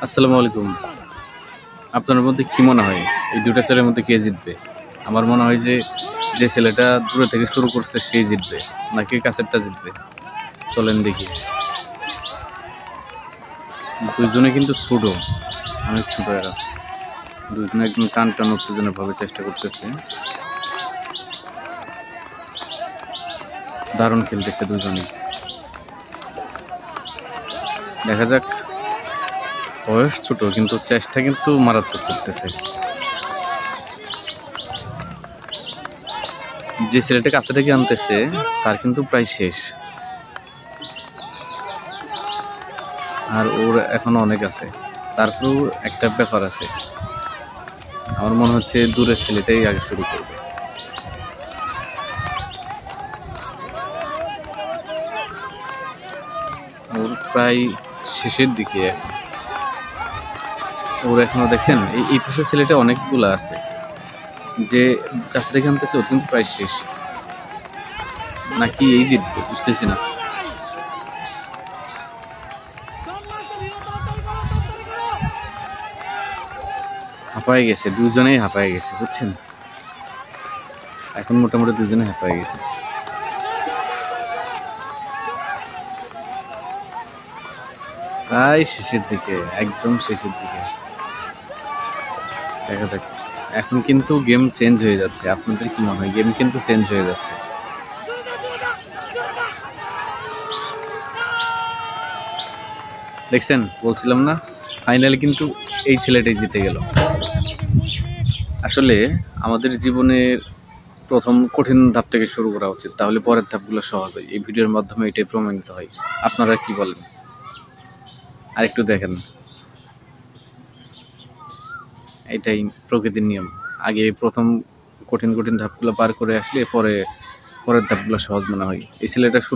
আসসালামু আলাইকুম। আপনার মধ্যে কি মনে হয় এই দুটা ছেলের মধ্যে কে জিতবে? আমার মনে হয় যে ছেলেটা দূরে থেকে শুরু করছে সেই জিতবে, নাকি কাছেরটা জিতবে। চলেন দেখি। দুইজনে কিন্তু ছোট, অনেক ছোট এরা। দুইজনে একদম টান টান উত্তেজনা ভাবে চেষ্টা করতেছে। দারুণ খেলতেছে দুজনেই। দেখা যাক। বয়স ছোট কিন্তু চেষ্টা কিন্তু মারাত্মক করতেছে। যে ছেলেটা কাছে থেকে আনতেছে তার কিন্তু প্রায় শেষ, আর ওর এখনো অনেক আছে। তারপরেও একটা ব্যাপার আছে, আমার মনে হচ্ছে দূরের ছেলেটাই আগে শুরু করবে। ওর প্রায় শেষের দিকে এখন। ওর এখনো দেখছেন এই পাশের ছেলেটা অনেকগুলো আছে, যে কাছে থেকে আনতেছে ওর কিন্তু প্রায় শেষ, নাকি এই জিতবে বুঝতেছি না। হাঁপায়ে গেছে, দুজনেই হাঁপায়ে গেছে বুঝছেন। এখন মোটামুটি দুজনে হাঁপায়ে গেছে। প্রায় শেষের দিকে, একদম শেষের দিকে। দেখা যাক। এখন কিন্তু গেম চেঞ্জ হয়ে যাচ্ছে, আপনাদের কি মনে হয়? গেম কিন্তু চেঞ্জ হয়ে যাচ্ছে। দেখছেন, বলছিলাম না ফাইনালে কিন্তু এই ছেলেটাই জিতে গেল। আসলে আমাদের জীবনের প্রথম কঠিন ধাপ থেকে শুরু করা উচিত, তাহলে পরের ধাপগুলো সহজ হয়। এই ভিডিওর মাধ্যমে এটাই প্রমাণিত হয়। আপনারা কি বলেন? আরেকটু দেখেন, এটাই প্রকৃতির নিয়ম। আগে প্রথম কঠিন কঠিন ধাপগুলো পার করে আসলে পরের ধাপগুলো সহজ মনে হয়। এই ছেলেটা শুরু